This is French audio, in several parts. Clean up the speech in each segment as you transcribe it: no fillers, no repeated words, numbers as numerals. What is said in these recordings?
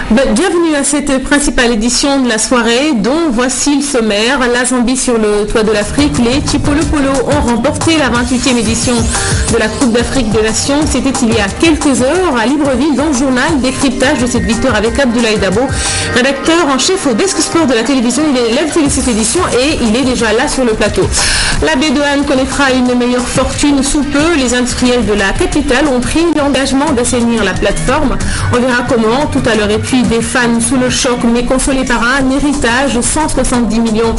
Bienvenue à cette principale édition de la soirée dont voici le sommaire. La Zambie sur le toit de l'Afrique. Les Chipolo Polo ont remporté la 28e édition de la Coupe d'Afrique des Nations. C'était il y a quelques heures à Libreville dans le journal. Décryptage de cette victoire avec Abdoulaye Dabo, rédacteur en chef au desk sport de la télévision. Il est l'invité de cette édition et il est déjà là sur le plateau. La baie de Han connaîtra une meilleure fortune sous peu. Les industriels de la capitale ont pris l'engagement d'assainir la plateforme. On verra comment tout à l'heure. Et puis des fans sous le choc mais consolés par un héritage, 170 millions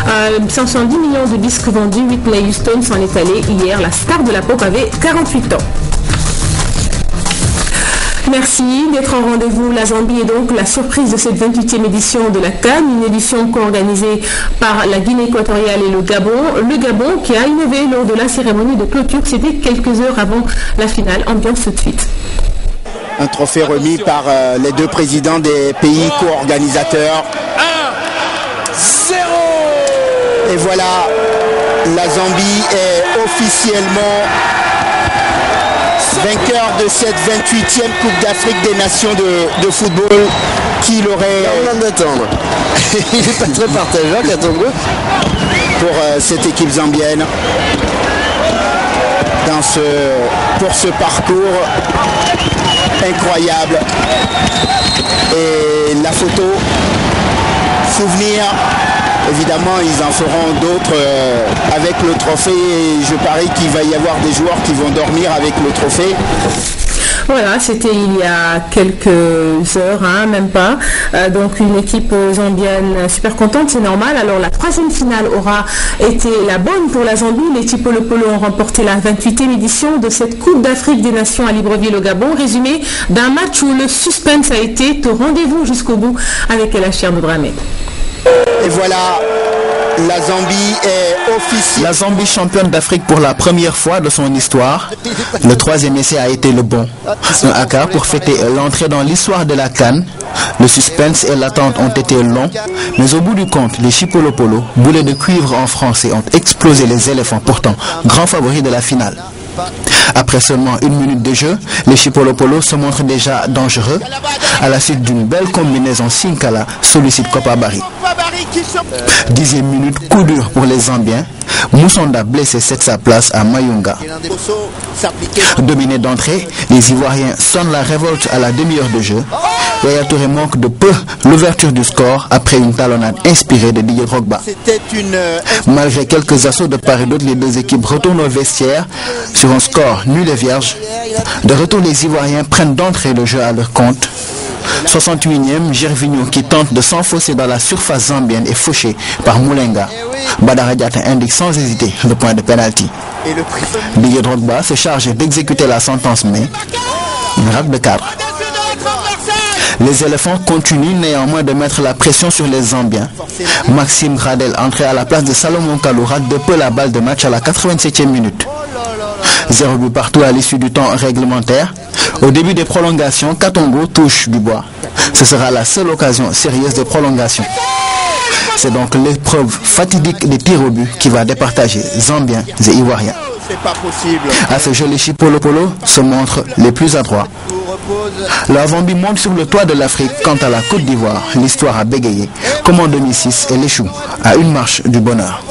de disques vendus. Whitney Houston s'en est allé hier. La star de la pop avait 48 ans. Merci d'être en rendez-vous. La Zambie est donc la surprise de cette 28e édition de la CAN, une édition co-organisée par la Guinée équatoriale et le Gabon. Le Gabon qui a innové lors de la cérémonie de clôture, c'était quelques heures avant la finale. Ambiance tout de suite. Un trophée remis par les deux présidents des pays co-organisateurs. 1-0. Et voilà, la Zambie est officiellement vainqueur de cette 28e Coupe d'Afrique des Nations de football. Qui l'aurait... On vient d'attendre. Il n'est pas très partagé, Katongo. Pour cette équipe zambienne. Pour ce parcours incroyable. Et la photo, souvenir, évidemment ils en feront d'autres avec le trophée et je parie qu'il va y avoir des joueurs qui vont dormir avec le trophée. Voilà, c'était il y a quelques heures, même pas. Donc une équipe zambienne super contente, c'est normal. Alors la troisième finale aura été la bonne pour la Zambie. Les Chipolo Polo ont remporté la 28e édition de cette Coupe d'Afrique des Nations à Libreville au Gabon. Résumé d'un match où le suspense a été au rendez-vous jusqu'au bout avec El Achir Dramé. Et voilà, la Zambie est officielle. La Zambie championne d'Afrique pour la première fois de son histoire. Le troisième essai a été le bon. Un haka pour fêter l'entrée dans l'histoire de la CAN. Le suspense et l'attente ont été longs, mais au bout du compte, les Chipolo Polo, boulets de cuivre en français, ont explosé les éléphants, pourtant grands favoris de la finale. Après seulement une minute de jeu, les Chipolo Polo se montrent déjà dangereux. À la suite d'une belle combinaison, Sinkala sollicite Kopabari. 10e minute, coup dur pour les Zambiens. Moussonda blessé cède sa place à Mayunga. Dominé d'entrée, les Ivoiriens sonnent la révolte à la demi-heure de jeu. Yaya Touré manque de peu l'ouverture du score après une talonnade inspirée de Didier Drogba. Malgré quelques assauts de part et d'autre, les deux équipes retournent au vestiaire sur un score nul et vierge. De retour, les Ivoiriens prennent d'entrée le jeu à leur compte. 68e, Gervinho qui tente de s'enfoncer dans la surface zambienne est fauché par Moulenga. Badara Diatta indique sans hésiter le point de pénalty. Didier Drogba se charge d'exécuter la sentence, mais une rate de cadre. Les éléphants continuent néanmoins de mettre la pression sur les Zambiens. Maxime Gradel, entré à la place de Salomon Kalou, rate de peu la balle de match à la 87e minute. 0 but partout à l'issue du temps réglementaire. Au début des prolongations, Katongo touche du bois. Ce sera la seule occasion sérieuse de prolongation. C'est donc l'épreuve fatidique des tirs au but qui va départager Zambiens et Ivoiriens. À ce jeu, les Chipolo Polo se montrent les plus adroits. La Zambie monte sur le toit de l'Afrique. Quant à la Côte d'Ivoire, l'histoire a bégayé. Comme en 2006, elle échoue à une marche du bonheur.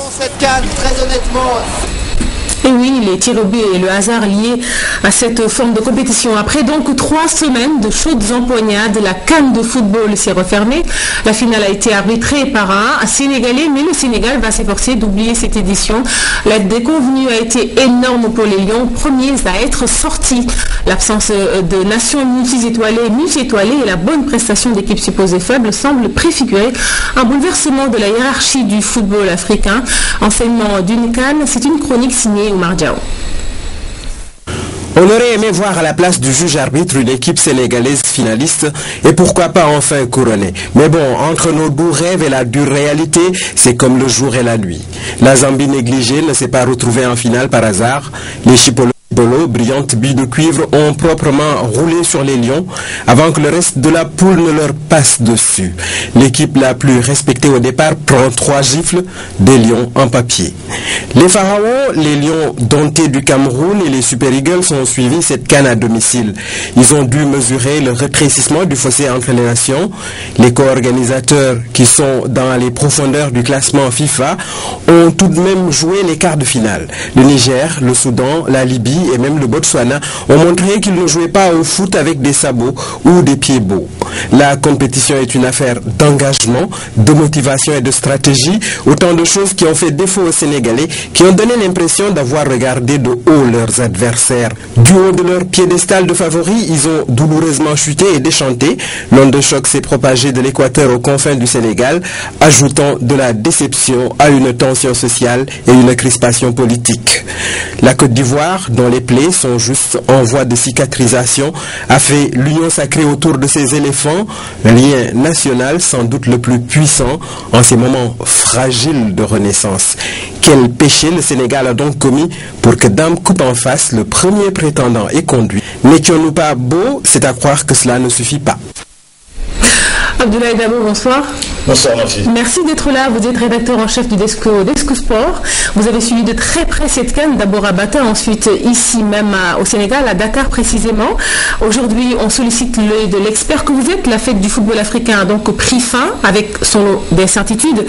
Et oui, les tirs au but et le hasard liés à cette forme de compétition. Après donc 3 semaines de chaudes empoignades, la CAN de football s'est refermée. La finale a été arbitrée par un Sénégalais, mais le Sénégal va s'efforcer d'oublier cette édition. La déconvenue a été énorme pour les Lions, premiers à être sortis. L'absence de nations multi-étoilées et la bonne prestation d'équipes supposées faibles semblent préfigurer un bouleversement de la hiérarchie du football africain. Enseignement d'une CAN, c'est une chronique signée Oumar Diaw. On aurait aimé voir à la place du juge arbitre une équipe sénégalaise finaliste et pourquoi pas enfin couronnée. Mais bon, entre nos doux rêves et la dure réalité, c'est comme le jour et la nuit. La Zambie négligée ne s'est pas retrouvée en finale par hasard. Les Chipolo Bolo, brillante bille de cuivre, ont proprement roulé sur les Lions avant que le reste de la poule ne leur passe dessus. L'équipe la plus respectée au départ prend 3 gifles, des Lions en papier. Les Pharaons, les Lions domptés du Cameroun et les Super Eagles ont suivi cette CAN à domicile. Ils ont dû mesurer le rétrécissement du fossé entre les nations. Les co-organisateurs qui sont dans les profondeurs du classement FIFA ont tout de même joué les quarts de finale. Le Niger, le Soudan, la Libye et même le Botswana ont montré qu'ils ne jouaient pas au foot avec des sabots ou des pieds beaux. La compétition est une affaire d'engagement, de motivation et de stratégie, autant de choses qui ont fait défaut aux Sénégalais, qui ont donné l'impression d'avoir regardé de haut leurs adversaires. Du haut de leur piédestal de favoris, ils ont douloureusement chuté et déchanté. L'onde de choc s'est propagée de l'Équateur aux confins du Sénégal, ajoutant de la déception à une tension sociale et une crispation politique. La Côte d'Ivoire, dont les plaies sont juste en voie de cicatrisation, a fait l'union sacrée autour de ses éléphants, lien national sans doute le plus puissant en ces moments fragiles de renaissance. Quel péché le Sénégal a donc commis pour que Dame coupe en face le premier prétendant et conduit? N'étions-nous pas beaux? C'est à croire que cela ne suffit pas. Abdoulaye Dabo, bonsoir. Bonsoir, ma fille. Merci d'être là. Vous êtes rédacteur en chef du Desco Sport. Vous avez suivi de très près cette CAN, d'abord à Bata, ensuite ici même au Sénégal, à Dakar précisément. Aujourd'hui, on sollicite l'œil de l'expert que vous êtes. La fête du football africain a donc pris fin avec son lot d'incertitudes,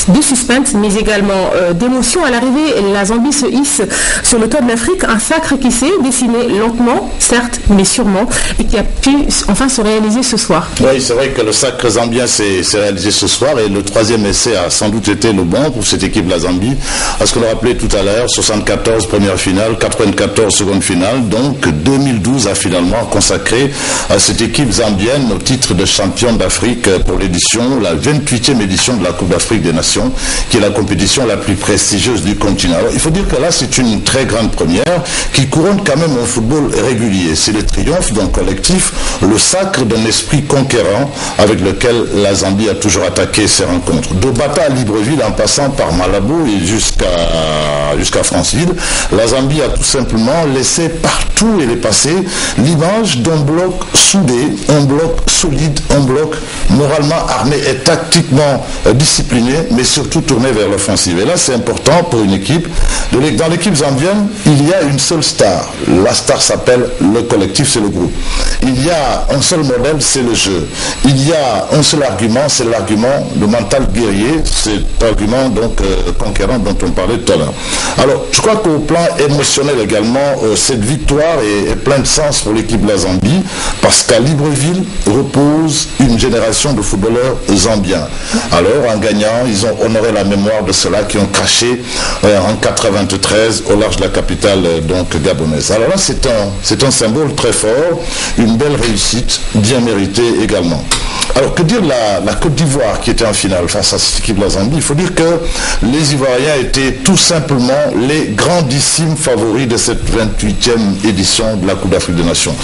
de suspense, mais également d'émotion. À l'arrivée, la Zambie se hisse sur le toit de l'Afrique, un sacre qui s'est dessiné lentement, certes, mais sûrement, et qui a pu enfin se réaliser ce soir. Oui, c'est vrai que le sacre zambien s'est réalisé ce soir et le troisième essai a sans doute été le bon pour cette équipe de la Zambie. Parce qu'on le rappelait tout à l'heure, 74 première finale, 94 seconde finale, donc 2012 a finalement consacré à cette équipe zambienne au titre de champion d'Afrique pour l'édition, la 28e édition de la Coupe d'Afrique des Nations, qui est la compétition la plus prestigieuse du continent. Alors, il faut dire que là, c'est une très grande première qui couronne quand même un football régulier. C'est le triomphe d'un collectif, le sacre d'un esprit conquérant avec lequel la Zambie a toujours attaqué ses rencontres. De Bata à Libreville, en passant par Malabo et jusqu'à Franceville, la Zambie a tout simplement laissé partout où elle est passée l'image d'un bloc soudé, un bloc solide, un bloc moralement armé et tactiquement discipliné, mais surtout tourné vers l'offensive. Et là, c'est important pour une équipe. Dans l'équipe zambienne, il y a une seule star. La star s'appelle le collectif, c'est le groupe. Il y a un seul modèle, c'est le jeu. Il y a un seul argument, c'est l'argument, le mental guerrier, cet argument donc conquérant dont on parlait tout à l'heure. Alors, je crois qu'au plan émotionnel également, cette victoire est pleine de sens pour l'équipe de la Zambie, parce qu'à Libreville repose une génération de footballeurs zambiens. Alors, en gagnant, ils ont honoré la mémoire de ceux-là qui ont craché en 93 au large de la capitale donc gabonaise. Alors là, c'est un symbole très fort, une belle réussite, bien méritée également. Alors, que dire la Côte d'Ivoire qui était en finale face à cette équipe de la Zambie? Il faut dire que les Ivoiriens étaient tout simplement les grandissimes favoris de cette 28e édition de la Coupe d'Afrique des Nations.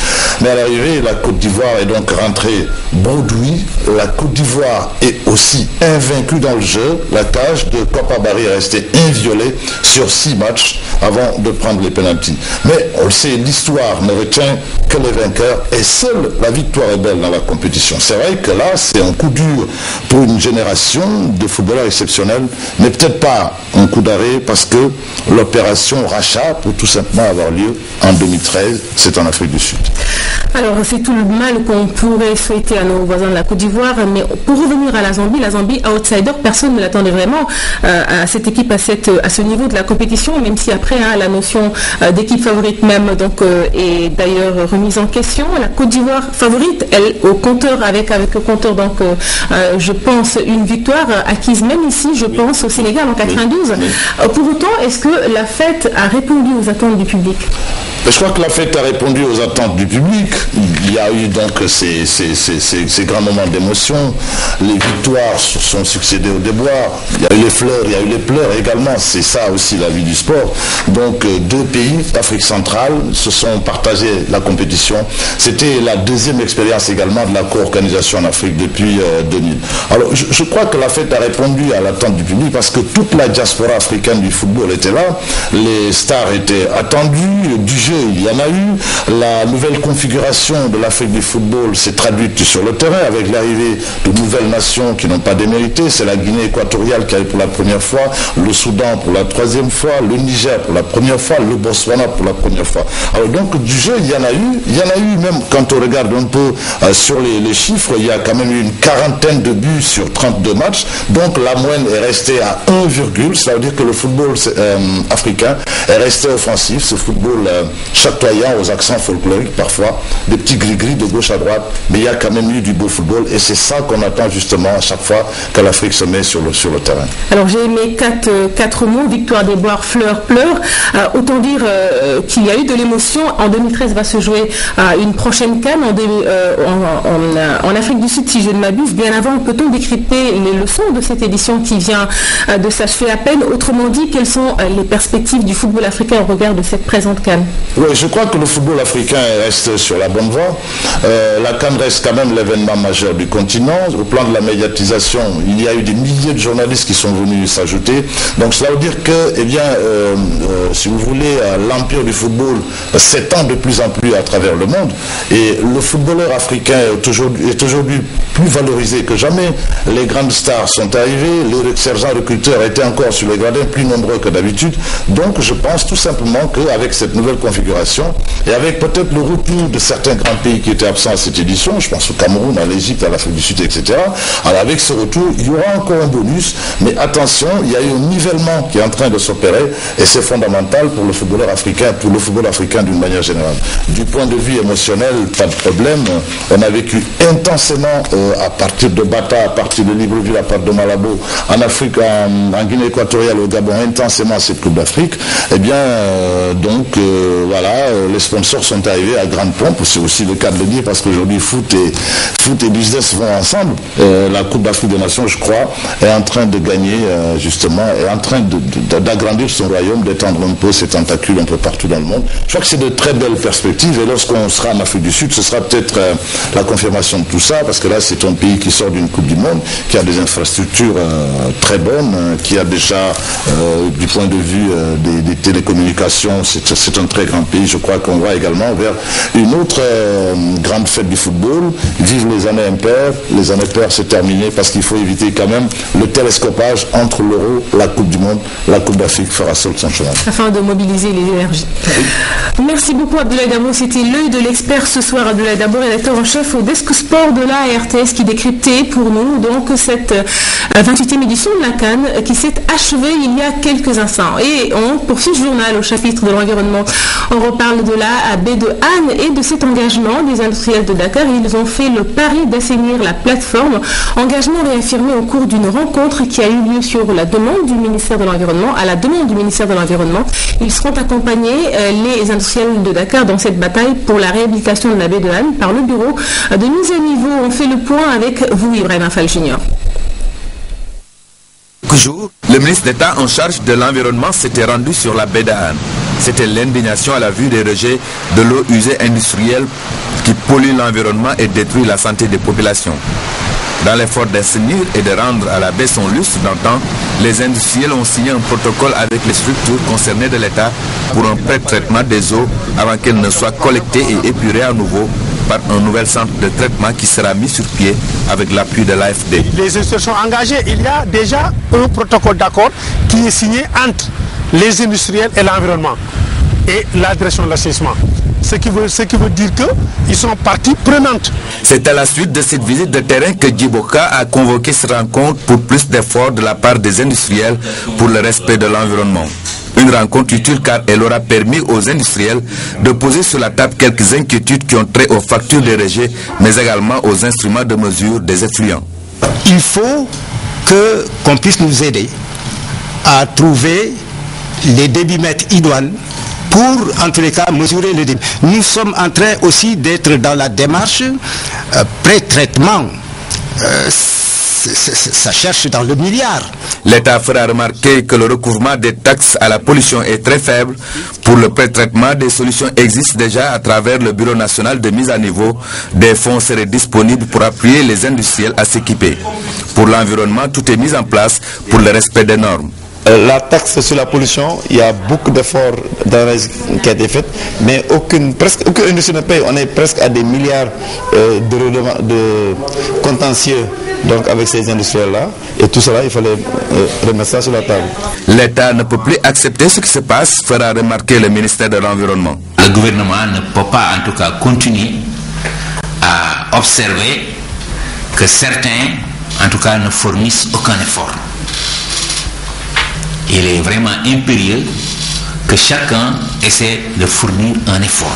Mais à l'arrivée, la Côte d'Ivoire est donc rentrée bredouille. La Côte d'Ivoire est aussi invaincue dans le jeu. La cage de Kopa Barry est restée inviolée sur 6 matchs avant de prendre les pénaltys. Mais on le sait, l'histoire ne retient que les vainqueurs et seule la victoire est belle dans la compétition. C'est vrai que là, c'est un coup dur pour une génération de footballeurs exceptionnels, mais peut-être pas un coup d'arrêt parce que l'opération rachat peut tout simplement avoir lieu en 2013, c'est en Afrique du Sud. Alors, c'est tout le mal qu'on pourrait souhaiter à nos voisins de la Côte d'Ivoire, mais pour revenir à la Zambie, outsider, personne ne l'attendait vraiment à cette équipe, à ce niveau de la compétition, même si après, la notion d'équipe favorite même est d'ailleurs remise en question. La Côte d'Ivoire favorite, elle, au compteur, avec le compteur, donc je pense une victoire acquise même ici, je pense au Sénégal en 92. Pour autant, est-ce que la fête a répondu aux attentes du public? Je crois que la fête a répondu aux attentes du public. Il y a eu donc ces grands moments d'émotion. Les victoires se sont succédées au déboire. Il y a eu les fleurs, il y a eu les pleurs également. C'est ça aussi la vie du sport. Donc 2 pays d'Afrique centrale se sont partagés la compétition. C'était la deuxième expérience également de la co-organisation en Afrique depuis 2000. Alors je crois que la fête a répondu à l'attente du public parce que toute la diaspora africaine du football était là. Les stars étaient attendues, du jeu jeu, il y en a eu. La nouvelle configuration de l'Afrique du football s'est traduite sur le terrain avec l'arrivée de nouvelles nations qui n'ont pas démérité. C'est la Guinée équatoriale qui arrive pour la première fois, le Soudan pour la troisième fois, le Niger pour la première fois, le Botswana pour la première fois. Alors donc du jeu, il y en a eu même quand on regarde un peu sur les chiffres, il y a quand même eu une quarantaine de buts sur 32 matchs. Donc la moyenne est restée à 1, ça veut dire que le football africain est resté offensif, ce football chatoyant aux accents folkloriques parfois, des petits gris-gris de gauche à droite, mais il y a quand même eu du beau football et c'est ça qu'on attend justement à chaque fois que l'Afrique se met sur le terrain. Alors j'ai aimé quatre mots, victoire des boires, fleurs, pleurs. Autant dire qu'il y a eu de l'émotion. En 2013 va se jouer une prochaine CAN en Afrique du Sud, si je ne m'abuse. Bien avant, peut-on décrypter les leçons de cette édition qui vient de s'achever à peine? Autrement dit, quelles sont les perspectives du football africain au regard de cette présente CAN? Oui, je crois que le football africain reste sur la bonne voie. La CAN reste quand même l'événement majeur du continent. Au plan de la médiatisation, il y a eu des milliers de journalistes qui sont venus s'ajouter. Donc cela veut dire que, si vous voulez, l'empire du football s'étend de plus en plus à travers le monde. Et le footballeur africain est aujourd'hui plus valorisé que jamais. Les grandes stars sont arrivées, les sergents recruteurs étaient encore sur les gradins plus nombreux que d'habitude. Donc je pense tout simplement qu'avec cette nouvelle configuration et avec peut-être le retour de certains grands pays qui étaient absents à cette édition, je pense au Cameroun, à l'Égypte, à l'Afrique du Sud, etc. Alors avec ce retour, il y aura encore un bonus, mais attention, il y a eu un nivellement qui est en train de s'opérer et c'est fondamental pour le footballeur africain, pour le football africain d'une manière générale. Du point de vue émotionnel, pas de problème. On a vécu intensément à partir de Bata, à partir de Libreville, à partir de Malabo, en Afrique, en Guinée équatoriale, au Gabon, intensément cette Coupe d'Afrique. Eh bien, voilà, les sponsors sont arrivés à grande pompe. C'est aussi le cas de le dire parce qu'aujourd'hui, foot et business vont ensemble. La Coupe d'Afrique des Nations, je crois, est en train de gagner, justement, est en train d'agrandir son royaume, d'étendre un peu ses tentacules un peu partout dans le monde. Je crois que c'est de très belles perspectives et lorsqu'on sera en Afrique du Sud, ce sera peut-être la confirmation de tout ça parce que là, c'est un pays qui sort d'une Coupe du Monde, qui a des infrastructures très bonnes, qui a déjà, du point de vue des télécommunications, c'est un très grand pays. Je crois qu'on va également vers une autre grande fête du football. Vive les années impaires. Les années paires, c'est terminé parce qu'il faut éviter quand même le télescopage entre l'Euro, la Coupe du Monde, la Coupe d'Afrique fera seul son chemin. Afin de mobiliser les énergies. Merci beaucoup Abdoulaye Dabo. C'était l'œil de l'expert ce soir. Abdoulaye Dabo, rédacteur en chef au Desk Sport de la RTS qui décryptait pour nous donc cette 28e édition de la CAN qui s'est achevée il y a quelques instants. Et on poursuit le journal au chapitre de l'environnement. On reparle de la baie de Han et de cet engagement des industriels de Dakar. Ils ont fait le pari d'assainir la plateforme. Engagement réaffirmé au cours d'une rencontre qui a eu lieu sur la demande du ministère de l'Environnement. À la demande du ministère de l'Environnement, ils seront accompagnés, les industriels de Dakar, dans cette bataille pour la réhabilitation de la baie de Han par le bureau de mise à niveau. On fait le point avec vous, Ibrahim Afal Junior. Le ministre d'État en charge de l'environnement s'était rendu sur la baie d'Han. C'était l'indignation à la vue des rejets de l'eau usée industrielle qui pollue l'environnement et détruit la santé des populations. Dans l'effort d'assainir et de rendre à la baie son lustre d'antan, les industriels ont signé un protocole avec les structures concernées de l'État pour un pré-traitement des eaux avant qu'elles ne soient collectées et épurées à nouveau par un nouvel centre de traitement qui sera mis sur pied avec l'appui de l'AFD. Les institutions engagées, il y a déjà un protocole d'accord qui est signé entre les industriels et l'environnement et la direction de l'assainissement. Ce qui veut dire qu'ils sont partie prenante. C'est à la suite de cette visite de terrain que Djiboka a convoqué cette rencontre pour plus d'efforts de la part des industriels pour le respect de l'environnement. Une rencontre utile car elle aura permis aux industriels de poser sur la table quelques inquiétudes qui ont trait aux factures des rejets, mais également aux instruments de mesure des effluents. Il faut qu'on puisse nous aider à trouver les débitmètres idoines pour, en tous les cas, mesurer le débit. Nous sommes en train aussi d'être dans la démarche pré-traitement. Ça cherche dans le milliard. L'État fera remarquer que le recouvrement des taxes à la pollution est très faible. Pour le pré-traitement, des solutions existent déjà à travers le Bureau national de mise à niveau. Des fonds seraient disponibles pour appuyer les industriels à s'équiper. Pour l'environnement, tout est mis en place pour le respect des normes. La taxe sur la pollution, il y a beaucoup d'efforts qui ont été faits, mais presque aucune industrie ne paye. On est presque à des milliards de contentieux donc avec ces industriels-là. Et tout cela, il fallait remettre ça sur la table. L'État ne peut plus accepter ce qui se passe, fera remarquer le ministère de l'Environnement. Le gouvernement ne peut pas en tout cas continuer à observer que certains en tout cas ne fournissent aucun effort. Il est vraiment impérieux que chacun essaie de fournir un effort.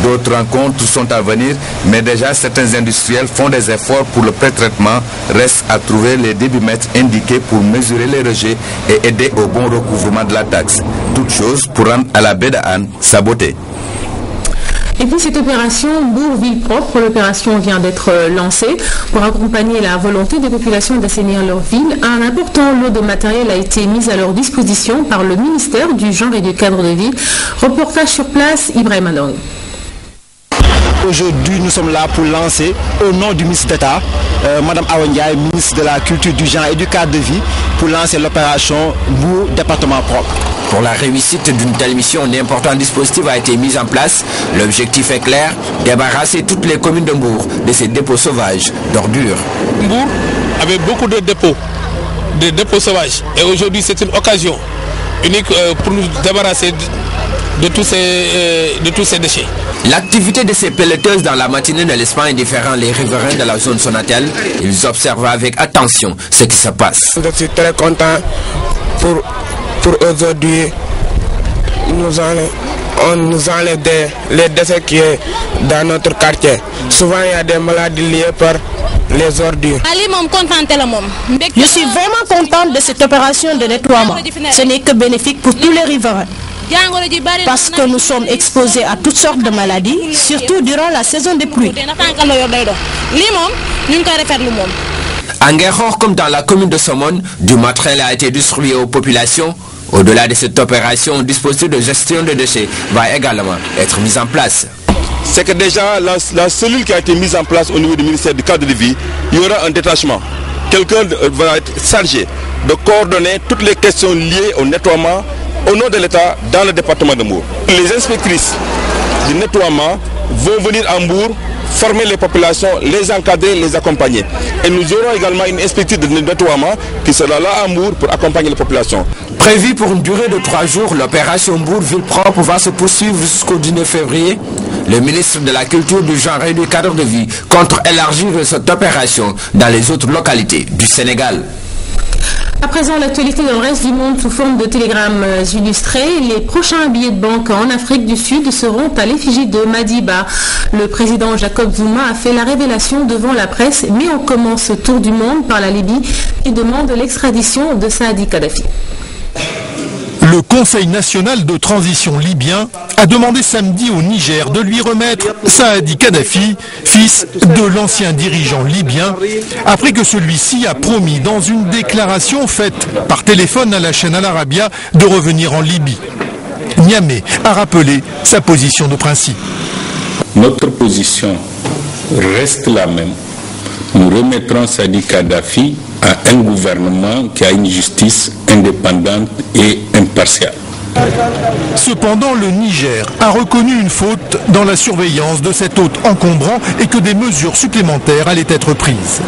D'autres rencontres sont à venir, mais déjà certains industriels font des efforts pour le pré-traitement. Reste à trouver les débitmètres indiqués pour mesurer les rejets et aider au bon recouvrement de la taxe. Toute chose pour rendre à la baie d'Anne sa beauté. Et puis cette opération Mbour-Ville propre, l'opération vient d'être lancée pour accompagner la volonté des populations d'assainir leur ville. Un important lot de matériel a été mis à leur disposition par le ministère du Genre et du Cadre de Vie. Reportage sur place, Ibrahim Adong. Aujourd'hui, nous sommes là pour lancer, au nom du ministre d'État, Mme Awandiaï, ministre de la Culture, du Genre et du Cadre de Vie, pour lancer l'opération Mbour département propre. Pour la réussite d'une telle mission, un important dispositif a été mis en place. L'objectif est clair, débarrasser toutes les communes de Mbour de ces dépôts sauvages d'ordures. Mbour avait beaucoup de dépôts sauvages. Et aujourd'hui, c'est une occasion unique pour nous débarrasser de tous ces déchets. L'activité de ces pelleteuses dans la matinée ne laisse pas indifférent les riverains de la zone Sonatel. Ils observent avec attention ce qui se passe. Je suis très content pour aujourd'hui. On nous enlève les décès qui est dans notre quartier. Souvent il y a des maladies liées par les ordures. Je suis vraiment contente de cette opération de nettoiement. Ce n'est que bénéfique pour tous les riverains. Parce que nous sommes exposés à toutes sortes de maladies, surtout durant la saison des pluies. En Guéror, comme dans la commune de Somone, du matériel a été distribué aux populations. Au-delà de cette opération, un dispositif de gestion de déchets va également être mis en place. C'est que déjà, la cellule qui a été mise en place au niveau du ministère du Cadre de Vie, il y aura un détachement. Quelqu'un va être chargé de coordonner toutes les questions liées au nettoiement au nom de l'État dans le département de Mbour. Les inspectrices du nettoiement vont venir à Mbour, former les populations, les encadrer, les accompagner. Et nous aurons également une inspectrice de nettoiement qui sera là à Mbour pour accompagner les populations. Prévu pour une durée de 3 jours, l'opération Mbour Ville propre va se poursuivre jusqu'au 19 février. Le ministre de la Culture, du Genre et du Cadre de Vie compte élargir cette opération dans les autres localités du Sénégal. À présent, l'actualité dans le reste du monde sous forme de télégrammes illustrés. Les prochains billets de banque en Afrique du Sud seront à l'effigie de Madiba. Le président Jacob Zuma a fait la révélation devant la presse, mais on commence ce tour du monde par la Libye qui demande l'extradition de Saadi Kadhafi. Le Conseil national de transition libyen a demandé samedi au Niger de lui remettre Saadi Kadhafi, fils de l'ancien dirigeant libyen, après que celui-ci a promis dans une déclaration faite par téléphone à la chaîne Al Arabiya de revenir en Libye. Niamey a rappelé sa position de principe. Notre position reste la même. Nous remettrons Saadi Kadhafi à un gouvernement qui a une justice indépendante et impartiale. Cependant, le Niger a reconnu une faute dans la surveillance de cet hôte encombrant et que des mesures supplémentaires allaient être prises.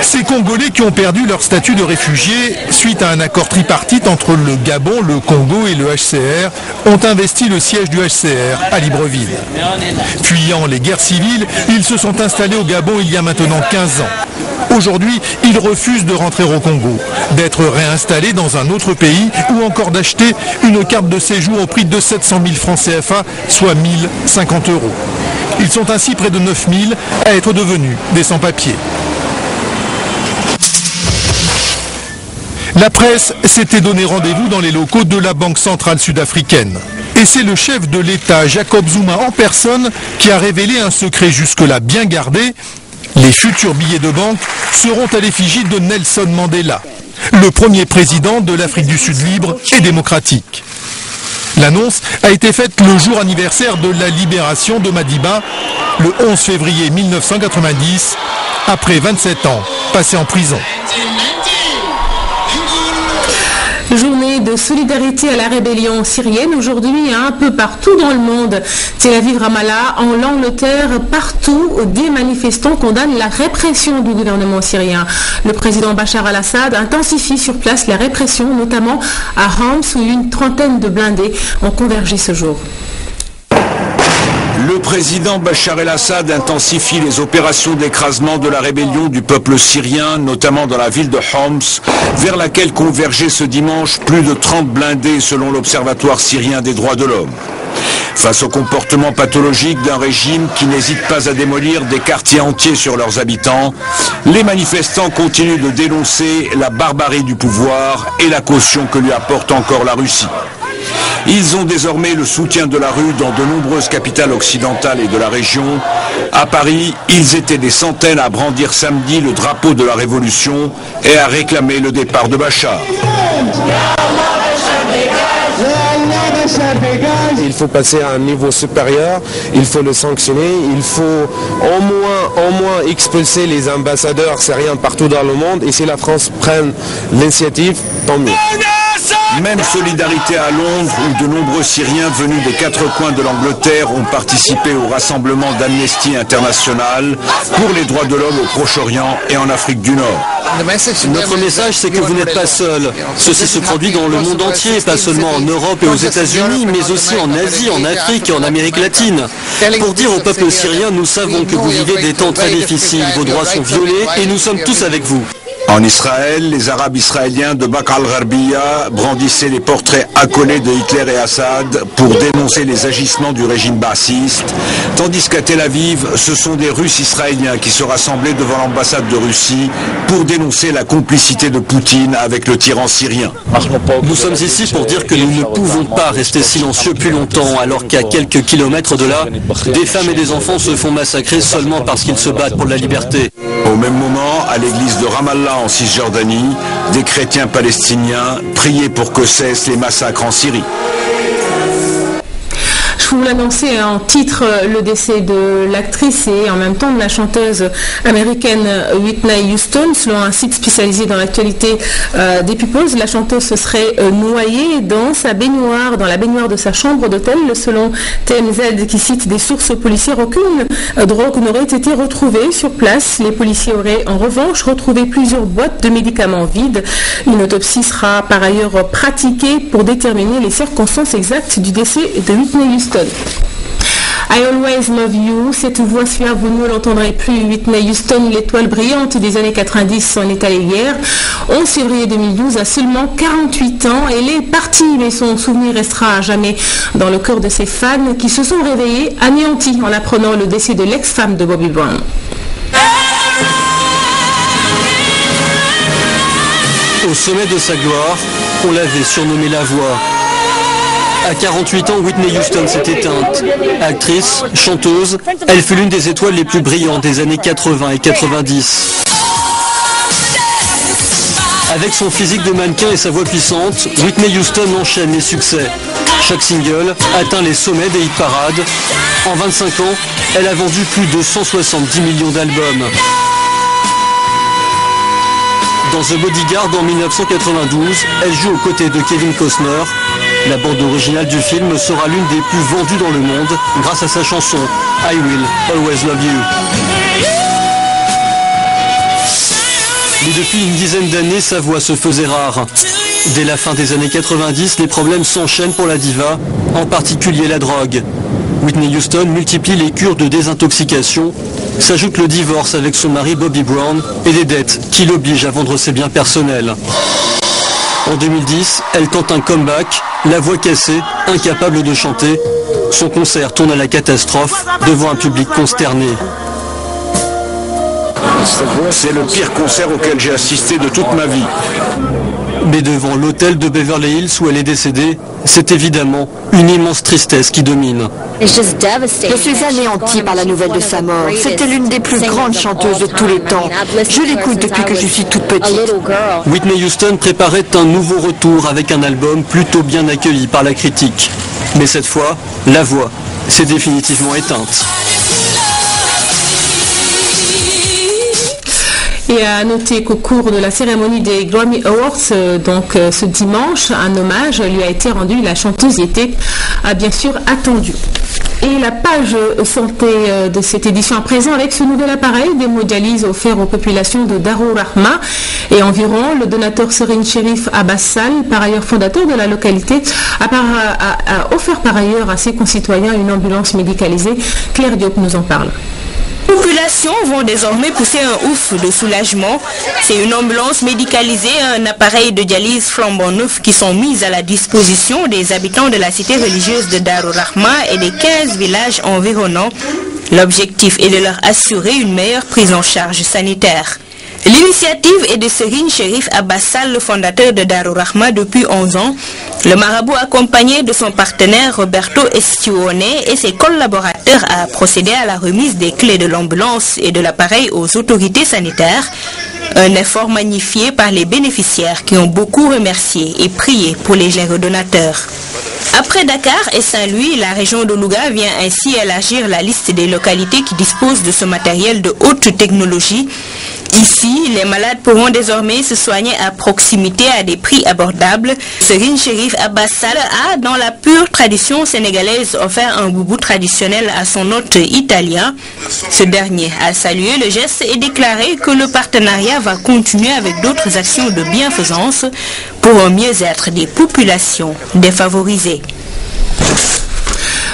Ces Congolais qui ont perdu leur statut de réfugiés suite à un accord tripartite entre le Gabon, le Congo et le HCR ont investi le siège du HCR à Libreville. Fuyant les guerres civiles, ils se sont installés au Gabon il y a maintenant 15 ans. Aujourd'hui, ils refusent de rentrer au Congo, d'être réinstallés dans un autre pays ou encore d'acheter une carte de séjour au prix de 700 000 francs CFA, soit 1050 €. Ils sont ainsi près de 9 000 à être devenus des sans-papiers. La presse s'était donné rendez-vous dans les locaux de la Banque centrale sud-africaine. Et c'est le chef de l'État, Jacob Zuma en personne, qui a révélé un secret jusque-là bien gardé. Les futurs billets de banque seront à l'effigie de Nelson Mandela, le premier président de l'Afrique du Sud libre et démocratique. L'annonce a été faite le jour anniversaire de la libération de Madiba, le 11 février 1990, après 27 ans passés en prison. journée de solidarité à la rébellion syrienne. Aujourd'hui, un peu partout dans le monde, Tel Aviv, Ramallah, en Angleterre, partout, des manifestants condamnent la répression du gouvernement syrien. Le président Bachar al-Assad intensifie sur place la répression, notamment à Homs, où une trentaine de blindés ont convergé ce jour. Le président Bachar el-Assad intensifie les opérations d'écrasement de la rébellion du peuple syrien, notamment dans la ville de Homs, vers laquelle convergeaient ce dimanche plus de 30 blindés selon l'Observatoire syrien des droits de l'homme. Face au comportement pathologique d'un régime qui n'hésite pas à démolir des quartiers entiers sur leurs habitants, les manifestants continuent de dénoncer la barbarie du pouvoir et la caution que lui apporte encore la Russie. Ils ont désormais le soutien de la rue dans de nombreuses capitales occidentales et de la région. À Paris, ils étaient des centaines à brandir samedi le drapeau de la révolution et à réclamer le départ de Bachar. Il faut passer à un niveau supérieur, il faut le sanctionner, il faut au moins expulser les ambassadeurs syriens partout dans le monde, et si la France prenne l'initiative, tant mieux. Même solidarité à Londres, où de nombreux Syriens venus des quatre coins de l'Angleterre ont participé au rassemblement d'Amnesty International pour les droits de l'homme au Proche-Orient et en Afrique du Nord. Notre message, c'est que vous n'êtes pas seul. Ceci se produit dans le monde entier, pas seulement en Europe et aux États-Unis, mais aussi en Asie, en Afrique et en Amérique latine. Pour dire au peuple syrien, nous savons que vous vivez des temps très difficiles, vos droits sont violés et nous sommes tous avec vous. En Israël, les Arabes israéliens de Bakr al-Gharbiya brandissaient les portraits accolés de Hitler et Assad pour dénoncer les agissements du régime baathiste, tandis qu'à Tel Aviv, ce sont des Russes israéliens qui se rassemblaient devant l'ambassade de Russie pour dénoncer la complicité de Poutine avec le tyran syrien. Nous sommes ici pour dire que nous ne pouvons pas rester silencieux plus longtemps, alors qu'à quelques kilomètres de là, des femmes et des enfants se font massacrer seulement parce qu'ils se battent pour la liberté. Au même moment, à l'église de Ramallah en Cisjordanie, des chrétiens palestiniens priaient pour que cessent les massacres en Syrie. Je vous l'annonçais en titre, le décès de l'actrice et en même temps de la chanteuse américaine Whitney Houston. Selon un site spécialisé dans l'actualité des Peoples, la chanteuse se serait noyée dans sa baignoire, dans la baignoire de sa chambre d'hôtel. Selon TMZ, qui cite des sources policières, aucune drogue n'aurait été retrouvée sur place. Les policiers auraient en revanche retrouvé plusieurs boîtes de médicaments vides. Une autopsie sera par ailleurs pratiquée pour déterminer les circonstances exactes du décès de Whitney Houston. I Always Love You, cette voix suave, vous ne l'entendrez plus. Whitney Houston, l'étoile brillante des années 90, s'en est allée hier, 11 février 2012, à seulement 48 ans. Elle est partie, mais son souvenir restera à jamais dans le cœur de ses fans qui se sont réveillés anéantis en apprenant le décès de l'ex-femme de Bobby Brown. Au sommet de sa gloire, on l'avait surnommée la voix. À 48 ans, Whitney Houston s'est éteinte. Actrice, chanteuse, elle fut l'une des étoiles les plus brillantes des années 80 et 90. Avec son physique de mannequin et sa voix puissante, Whitney Houston enchaîne les succès. Chaque single atteint les sommets des hit-parades. En 25 ans, elle a vendu plus de 170 millions d'albums. Dans The Bodyguard en 1992, elle joue aux côtés de Kevin Costner. La bande originale du film sera l'une des plus vendues dans le monde grâce à sa chanson I Will Always Love You. Mais depuis une dizaine d'années, sa voix se faisait rare. Dès la fin des années 90, les problèmes s'enchaînent pour la diva, en particulier la drogue. Whitney Houston multiplie les cures de désintoxication. S'ajoute le divorce avec son mari Bobby Brown et des dettes qui l'obligent à vendre ses biens personnels. En 2010, elle tente un comeback, la voix cassée, incapable de chanter. Son concert tourne à la catastrophe devant un public consterné. C'est le pire concert auquel j'ai assisté de toute ma vie. Mais devant l'hôtel de Beverly Hills où elle est décédée, c'est évidemment une immense tristesse qui domine. Je suis anéantie par la nouvelle de sa mort. C'était l'une des plus grandes chanteuses de tous les temps. Je l'écoute depuis que je suis toute petite. Whitney Houston préparait un nouveau retour avec un album plutôt bien accueilli par la critique. Mais cette fois, la voix s'est définitivement éteinte. Et à noter qu'au cours de la cérémonie des Grammy Awards, ce dimanche, un hommage lui a été rendu. La chanteuse était bien sûr attendue. Et la page santé de cette édition à présent avec ce nouvel appareil d'hémodialyse offert aux populations de Darou Rahma et environ. Le donateur Serine Chérif Abassal, par ailleurs fondateur de la localité, a offert par ailleurs à ses concitoyens une ambulance médicalisée. Claire Diop nous en parle. Les populations vont désormais pousser un ouf de soulagement. C'est une ambulance médicalisée et un appareil de dialyse flambant neuf qui sont mis à la disposition des habitants de la cité religieuse de Darou Rahma et des 15 villages environnants. L'objectif est de leur assurer une meilleure prise en charge sanitaire. L'initiative est de Serine Chérif Abassal, le fondateur de Darou Rahma depuis 11 ans. Le marabout accompagné de son partenaire Roberto Estione et ses collaborateurs a procédé à la remise des clés de l'ambulance et de l'appareil aux autorités sanitaires. Un effort magnifié par les bénéficiaires qui ont beaucoup remercié et prié pour les généreux donateurs. Après Dakar et Saint-Louis, la région de Louga vient ainsi élargir la liste des localités qui disposent de ce matériel de haute technologie. Ici, les malades pourront désormais se soigner à proximité à des prix abordables. Serine Chérif Abassal a, dans la pure tradition sénégalaise, offert un boubou traditionnel à son hôte italien. Ce dernier a salué le geste et déclaré que le partenariat va continuer avec d'autres actions de bienfaisance pour un mieux-être des populations défavorisées.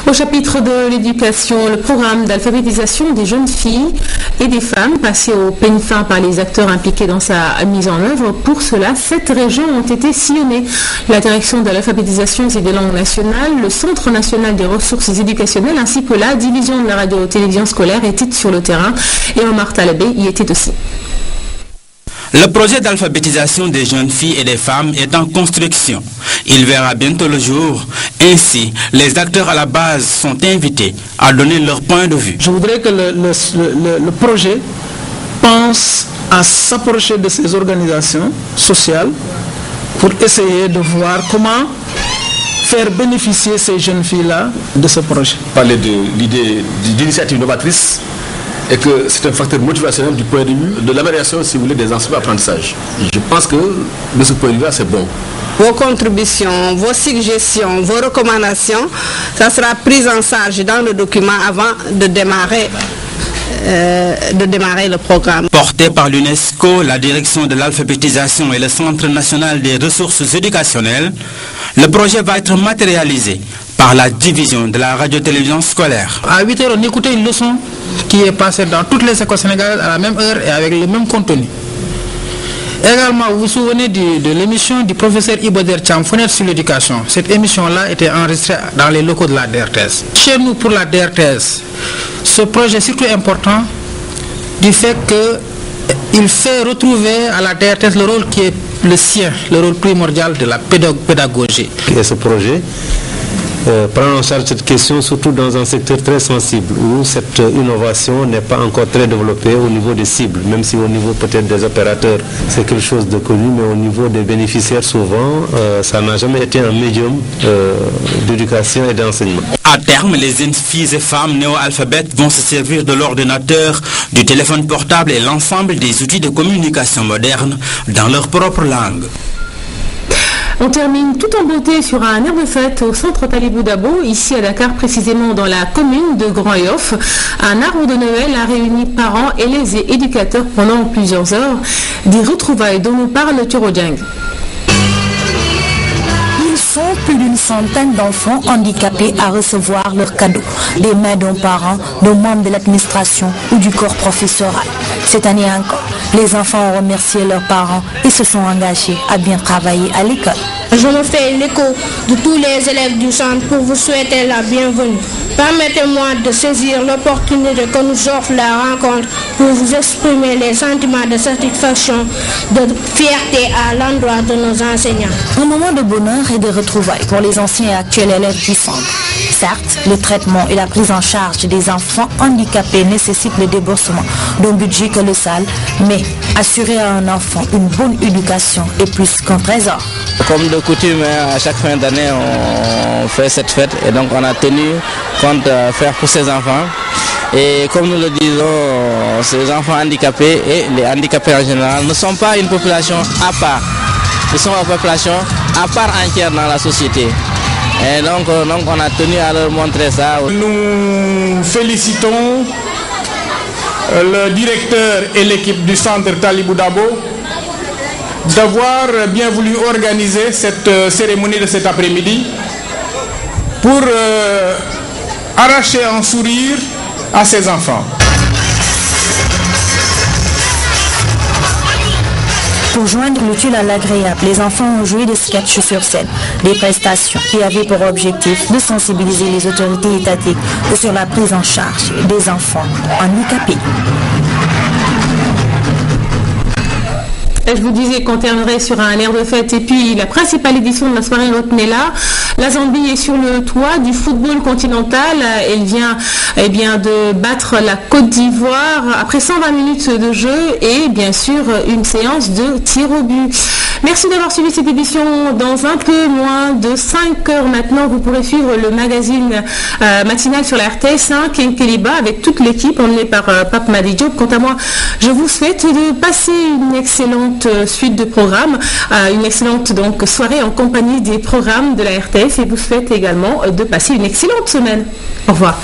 Au chapitre de l'éducation, le programme d'alphabétisation des jeunes filles et des femmes passé au peigne fin par les acteurs impliqués dans sa mise en œuvre. Pour cela, 7 régions ont été sillonnées. La direction de l'alphabétisation et des langues nationales, le Centre national des ressources éducationnelles ainsi que la division de la radio-télévision scolaire étaient sur le terrain et Omar Talabé y était aussi. Le projet d'alphabétisation des jeunes filles et des femmes est en construction. Il verra bientôt le jour. Ainsi, les acteurs à la base sont invités à donner leur point de vue. Je voudrais que le projet pense à s'approcher de ces organisations sociales pour essayer de voir comment faire bénéficier ces jeunes filles-là de ce projet. Parler de l'idée d'initiative novatrice et que c'est un facteur motivationnel du point de vue de l'amélioration, si vous voulez, des enseignements d'apprentissage. Je pense que de ce point de vue-là, c'est bon. Vos contributions, vos suggestions, vos recommandations, ça sera pris en charge dans le document avant de démarrer le programme. Porté par l'UNESCO, la direction de l'alphabétisation et le Centre national des ressources éducationnelles, le projet va être matérialisé par la division de la radio-télévision scolaire. À 8 h, on écoutait une leçon qui est passée dans toutes les écoles sénégalaises à la même heure et avec le même contenu. Également, vous vous souvenez de l'émission du professeur Iboder Cham, Fenêtre sur l'éducation. Cette émission-là était enregistrée dans les locaux de la DRTS. Chez nous, pour la DRTS, ce projet est surtout important du fait qu'il fait retrouver à la DRTS le rôle qui est le sien, le rôle primordial de la pédagogie. Et ce projet prend en charge cette question surtout dans un secteur très sensible où cette innovation n'est pas encore très développée au niveau des cibles, même si au niveau peut-être des opérateurs c'est quelque chose de connu, mais au niveau des bénéficiaires souvent ça n'a jamais été un médium d'éducation et d'enseignement. À terme, les jeunes filles et femmes néo-alphabètes vont se servir de l'ordinateur, du téléphone portable et l'ensemble des outils de communication modernes dans leur propre langue. On termine tout en beauté sur un air de fête au centre Talibou Dabo, ici à Dakar, précisément dans la commune de Grand Yoff. Un arbre de Noël a réuni parents, élèves et éducateurs pendant plusieurs heures. Des retrouvailles dont nous parle Turodiang. Ils sont plus d'une centaine d'enfants handicapés à recevoir leurs cadeaux des mains d'un parent, d'un membre de l'administration ou du corps professoral. Cette année encore, les enfants ont remercié leurs parents et se sont engagés à bien travailler à l'école. Je me fais l'écho de tous les élèves du centre pour vous souhaiter la bienvenue. Permettez-moi de saisir l'opportunité que nous offre la rencontre pour vous exprimer les sentiments de satisfaction, de fierté à l'endroit de nos enseignants. Un moment de bonheur et de retrouvailles pour les anciens et actuels élèves du centre. Certes, le traitement et la prise en charge des enfants handicapés nécessitent le déboursement d'un budget colossal, mais assurer à un enfant une bonne éducation est plus qu'un trésor. Comme de coutume, à chaque fin d'année, on fait cette fête et donc on a tenu compte de faire pour ces enfants. Et comme nous le disons, ces enfants handicapés et les handicapés en général ne sont pas une population à part. Ils sont une population à part entière dans la société. Et donc on a tenu à leur montrer ça. Nous félicitons le directeur et l'équipe du centre Talibou Dabo d'avoir bien voulu organiser cette cérémonie de cet après-midi pour arracher un sourire à ces enfants. Pour joindre l'utile à l'agréable, les enfants ont joué des sketchs sur scène, des prestations qui avaient pour objectif de sensibiliser les autorités étatiques sur la prise en charge des enfants handicapés. Je vous disais qu'on terminerait sur un air de fête et puis la principale édition de la soirée retenait là. La Zambie est sur le toit du football continental. Elle vient de battre la Côte d'Ivoire après 120 minutes de jeu et bien sûr une séance de tir au but. Merci d'avoir suivi cette édition. Dans un peu moins de 5 heures maintenant, vous pourrez suivre le magazine matinal sur la RTS1 Kenkeliba avec toute l'équipe emmenée par Pape Madi Diop. Quant à moi, je vous souhaite de passer une excellente suite de programmes, une excellente donc soirée en compagnie des programmes de la RTS et vous souhaite également de passer une excellente semaine. Au revoir.